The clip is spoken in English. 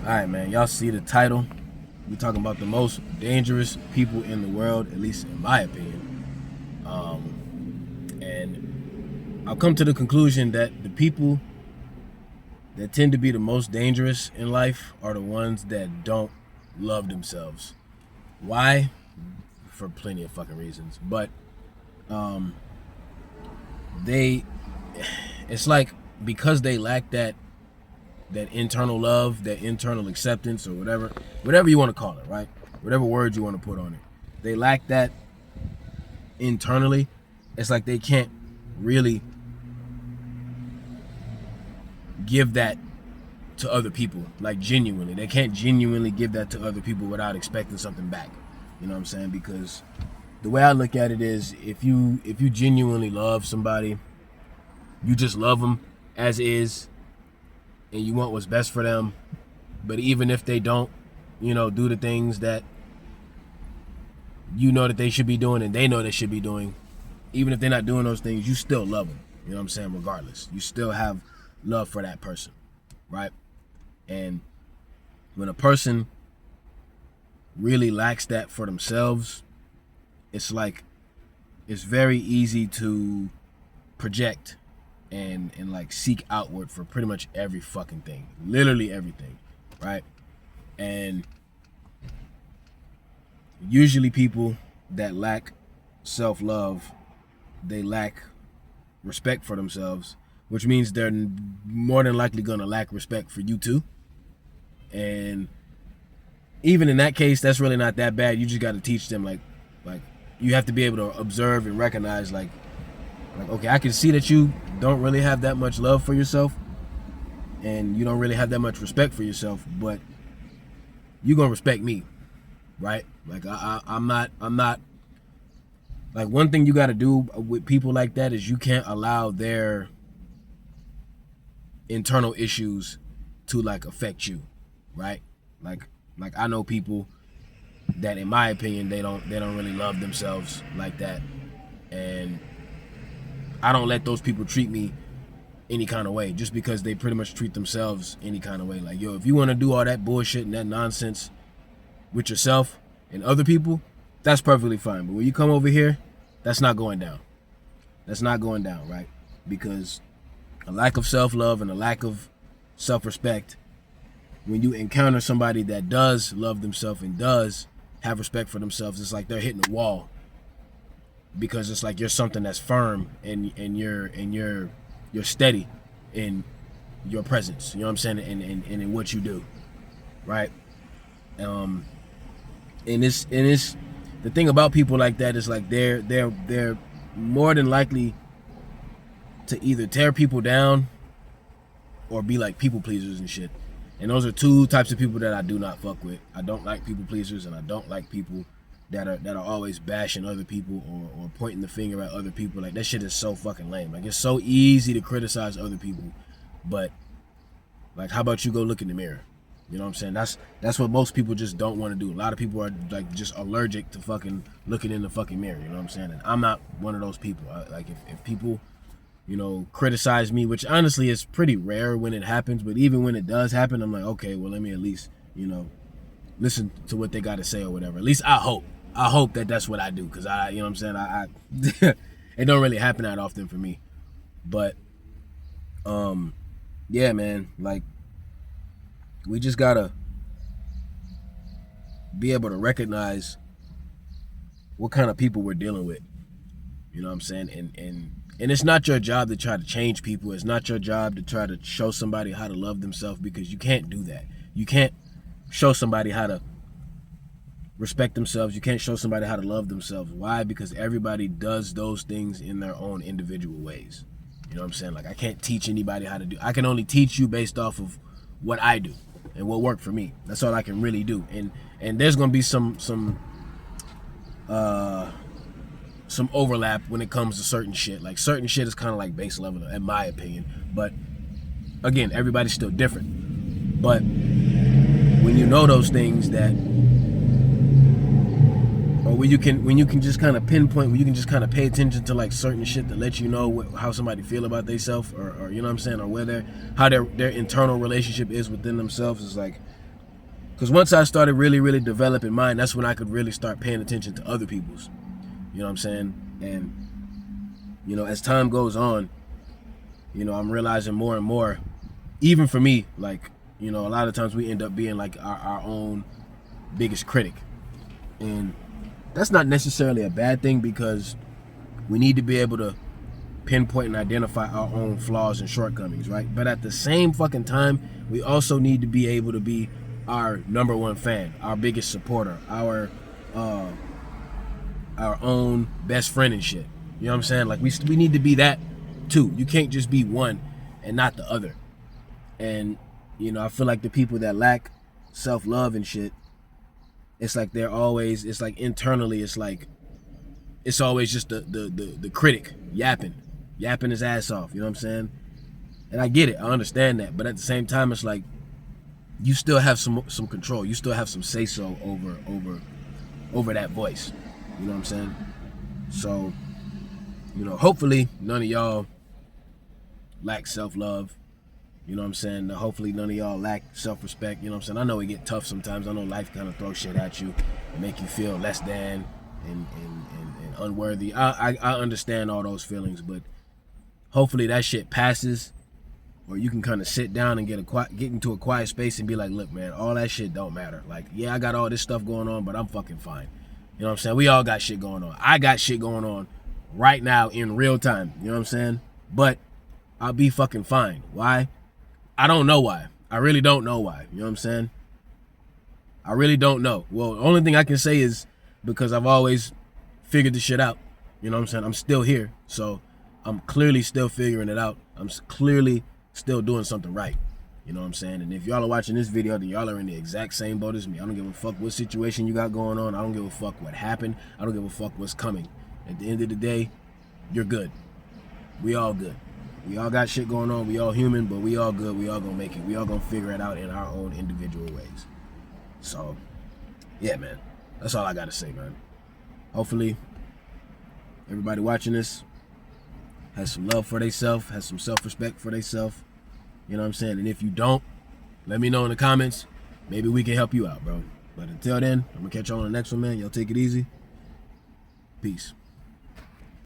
Alright, man, y'all see the title. We're talking about the most dangerous people in the world, at least in my opinion. And I've come to the conclusion that the people that tend to be the most dangerous in life are the ones that don't love themselves. Why? For plenty of fucking reasons. But they it's like because they lack that internal love, that internal acceptance, or whatever you want to call it, right? Whatever word you want to put on it. They lack that internally. It's like they can't really give that to other people, like genuinely. They can't genuinely give that to other people without expecting something back. You know what I'm saying? Because the way I look at it is, if you genuinely love somebody, you just love them as is, and you want what's best for them. But even if they don't, do the things that you know that they should be doing and they know they should be doing, even if they're not doing those things, you still love them. You know what I'm saying? Regardless, you still have love for that person, right? And when a person really lacks that for themselves, it's like it's very easy to project and like seek outward for pretty much every fucking thing, literally everything, right? And usually people that lack self-love, they lack respect for themselves, which means they're more than likely gonna lack respect for you too. And even in that case, that's really not that bad. You just got to teach them, like you have to be able to observe and recognize, like okay, I can see that you don't really have that much love for yourself, and you don't really have that much respect for yourself, but you're gonna respect me, right? Like I'm not like, one thing you got to do with people like that is you can't allow their internal issues to like affect you, right? Like I know people that, in my opinion, they don't really love themselves like that, and I don't let those people treat me any kind of way just because they pretty much treat themselves any kind of way. Like, yo, if you want to do all that bullshit and that nonsense with yourself and other people, that's perfectly fine. But when you come over here, that's not going down. That's not going down, right? Because a lack of self-love and a lack of self-respect, when you encounter somebody that does love themselves and does have respect for themselves, it's like they're hitting a wall, because it's like you're something that's firm and you're steady in your presence. You know what I'm saying? And in what you do, right? And it's the thing about people like that is, like, they're more than likely to either tear people down or be like people pleasers and shit. And those are two types of people that I do not fuck with. I don't like people pleasers, and I don't like people that are always bashing other people or pointing the finger at other people. Like, that shit is so fucking lame. Like, it's so easy to criticize other people, but like, how about you go look in the mirror? You know what I'm saying? That's what most people just don't want to do. A lot of people are like just allergic to fucking looking in the fucking mirror. You know what I'm saying? And I'm not one of those people. Like, if people, criticize me, which honestly is pretty rare when it happens, but even when it does happen, I'm like, okay, well, let me at least, listen to what they got to say or whatever. At least I hope that that's what I do, because you know what I'm saying? I it don't really happen that often for me. But yeah, man, like, we just gotta be able to recognize what kind of people we're dealing with. You know what I'm saying? And it's not your job to try to change people. It's not your job to try to show somebody how to love themselves, because you can't do that. You can't show somebody how to respect themselves. You can't show somebody how to love themselves. Why? Because everybody does those things in their own individual ways. You know what I'm saying? Like, I can't teach anybody how to do. I can only teach you based off of what I do and what worked for me. That's all I can really do. And there's gonna be some overlap when it comes to certain shit. Like, certain shit is kind of like base level, in my opinion. But again, everybody's still different. But when you know those things, that, or when you can just kind of pinpoint, when you can just kind of pay attention to like certain shit that lets you know how somebody feel about themselves, or you know what I'm saying, or how their internal relationship is within themselves, is like, Because once I started really developing mine, that's when I could really start paying attention to other people's. You know what I'm saying? And, you know, as time goes on, you know, I'm realizing more and more, even for me, like, you know, a lot of times we end up being like our own biggest critic. And that's not necessarily a bad thing, because we need to be able to pinpoint and identify our own flaws and shortcomings, right? But at the same fucking time, we also need to be able to be our number one fan, our biggest supporter, our own best friend and shit. You know what I'm saying? Like, we need to be that too. You can't just be one and not the other. And, you know, I feel like the people that lack self-love and shit, it's like they're always, it's like internally, it's like, it's always just the critic yapping his ass off. You know what I'm saying? And I get it, I understand that, but at the same time, it's like you still have some control. You still have some say so over that voice. You know what I'm saying? So, you know, hopefully none of y'all lack self-love. You know what I'm saying? Hopefully none of y'all lack self-respect. You know what I'm saying? I know it get tough sometimes. I know life kind of throws shit at you and make you feel less than and unworthy. I understand all those feelings, but hopefully that shit passes, or you can kind of sit down and get into a quiet space and be like, look, man, all that shit don't matter. Like, yeah, I got all this stuff going on, but I'm fucking fine. You know what I'm saying? We all got shit going on. I got shit going on right now in real time. You know what I'm saying? But I'll be fucking fine. Why? I don't know why. I really don't know why. You know what I'm saying? I really don't know. Well, the only thing I can say is because I've always figured this shit out. You know what I'm saying? I'm still here. So I'm clearly still figuring it out. I'm clearly still doing something right. You know what I'm saying? And if y'all are watching this video, then y'all are in the exact same boat as me. I don't give a fuck what situation you got going on. I don't give a fuck what happened. I don't give a fuck what's coming. At the end of the day, you're good. We all good. We all got shit going on. We all human, but we all good. We all gonna make it. We all gonna figure it out in our own individual ways. So, yeah, man. That's all I gotta say, man. Hopefully, everybody watching this has some love for themselves, has some self-respect for themselves. You know what I'm saying? And if you don't, let me know in the comments. Maybe we can help you out, bro. But until then, I'm gonna catch y'all on the next one, man. Y'all take it easy. Peace.